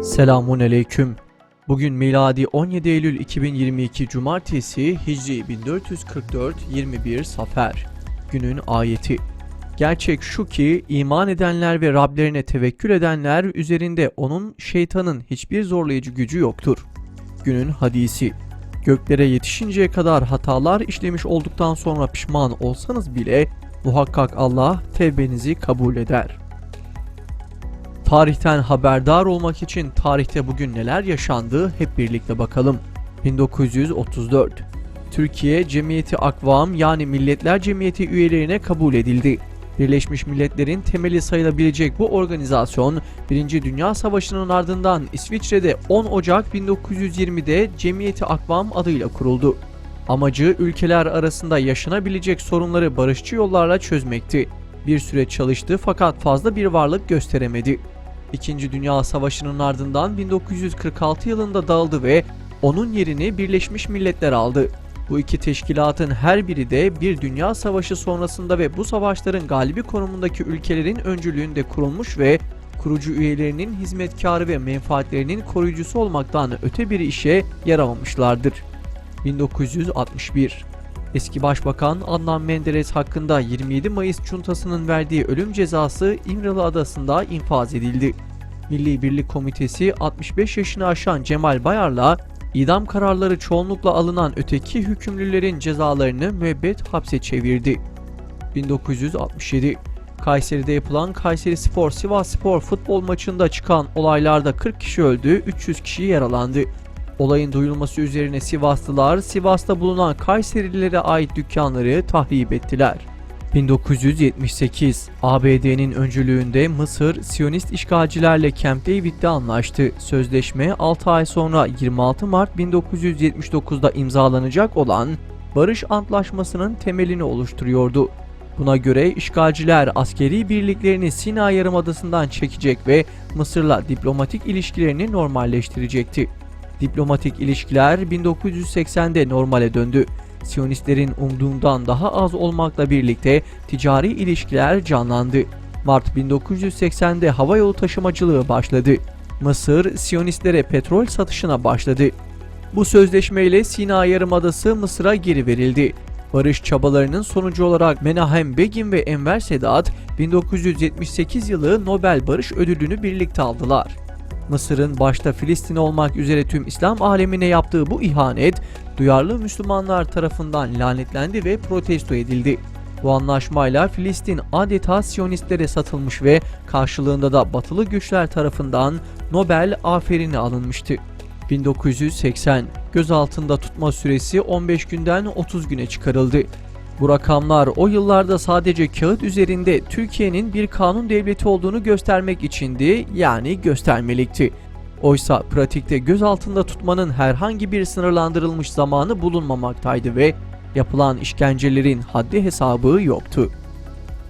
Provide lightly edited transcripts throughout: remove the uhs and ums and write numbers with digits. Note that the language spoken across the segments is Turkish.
Selamun aleyküm. Bugün miladi 17 Eylül 2022 Cumartesi, Hicri 1444 21 Safer. Günün ayeti. Gerçek şu ki iman edenler ve Rablerine tevekkül edenler üzerinde onun şeytanın hiçbir zorlayıcı gücü yoktur. Günün hadisi. Göklere yetişinceye kadar hatalar işlemiş olduktan sonra pişman olsanız bile muhakkak Allah tevbenizi kabul eder. Tarihten haberdar olmak için tarihte bugün neler yaşandı hep birlikte bakalım. 1934 Türkiye Cemiyeti Akvam yani Milletler Cemiyeti üyelerine kabul edildi. Birleşmiş Milletler'in temeli sayılabilecek bu organizasyon 1. Dünya Savaşı'nın ardından İsviçre'de 10 Ocak 1920'de Cemiyeti Akvam adıyla kuruldu. Amacı ülkeler arasında yaşanabilecek sorunları barışçı yollarla çözmekti. Bir süre çalıştı fakat fazla bir varlık gösteremedi. İkinci Dünya Savaşı'nın ardından 1946 yılında dağıldı ve onun yerini Birleşmiş Milletler aldı. Bu iki teşkilatın her biri de bir dünya savaşı sonrasında ve bu savaşların galibi konumundaki ülkelerin öncülüğünde kurulmuş ve kurucu üyelerinin hizmetkarı ve menfaatlerinin koruyucusu olmaktan öte bir işe yaramamışlardır. 1961 Eski Başbakan Adnan Menderes hakkında 27 Mayıs Cuntası'nın verdiği ölüm cezası İmralı Adası'nda infaz edildi. Milli Birlik Komitesi 65 yaşını aşan Cemal Bayar'la idam kararları çoğunlukla alınan öteki hükümlülerin cezalarını müebbet hapse çevirdi. 1967 Kayseri'de yapılan Kayserispor Sivasspor futbol maçında çıkan olaylarda 40 kişi öldü, 300 kişi yaralandı. Olayın duyulması üzerine Sivaslılar, Sivas'ta bulunan Kayserililere ait dükkanları tahrip ettiler. 1978 ABD'nin öncülüğünde Mısır, Siyonist işgalcilerle Camp David'de anlaştı. Sözleşme 6 ay sonra 26 Mart 1979'da imzalanacak olan Barış Antlaşması'nın temelini oluşturuyordu. Buna göre işgalciler askeri birliklerini Sina Yarımadası'ndan çekecek ve Mısır'la diplomatik ilişkilerini normalleştirecekti. Diplomatik ilişkiler 1980'de normale döndü. Siyonistlerin umduğundan daha az olmakla birlikte ticari ilişkiler canlandı. Mart 1980'de havayolu taşımacılığı başladı. Mısır, Siyonistlere petrol satışına başladı. Bu sözleşmeyle Sina Yarımadası Mısır'a geri verildi. Barış çabalarının sonucu olarak Menahem Begin ve Enver Sedat 1978 yılı Nobel Barış Ödülünü birlikte aldılar. Mısır'ın başta Filistin olmak üzere tüm İslam alemine yaptığı bu ihanet, duyarlı Müslümanlar tarafından lanetlendi ve protesto edildi. Bu anlaşmayla Filistin adeta Siyonistlere satılmış ve karşılığında da batılı güçler tarafından Nobel aferini alınmıştı. 1980 gözaltında tutma süresi 15 günden 30 güne çıkarıldı. Bu rakamlar o yıllarda sadece kağıt üzerinde Türkiye'nin bir kanun devleti olduğunu göstermek içindi, yani göstermelikti. Oysa pratikte gözaltında tutmanın herhangi bir sınırlandırılmış zamanı bulunmamaktaydı ve yapılan işkencelerin haddi hesabı yoktu.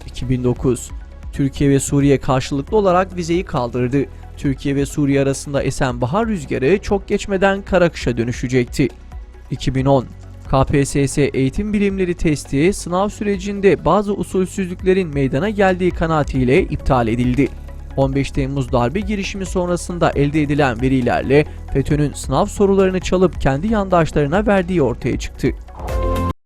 2009 Türkiye ve Suriye karşılıklı olarak vizeyi kaldırdı. Türkiye ve Suriye arasında esen bahar rüzgarı çok geçmeden kara kışa dönüşecekti. 2010 KPSS eğitim bilimleri testi sınav sürecinde bazı usulsüzlüklerin meydana geldiği kanaatiyle iptal edildi. 15 Temmuz darbe girişimi sonrasında elde edilen verilerle FETÖ'nün sınav sorularını çalıp kendi yandaşlarına verdiği ortaya çıktı.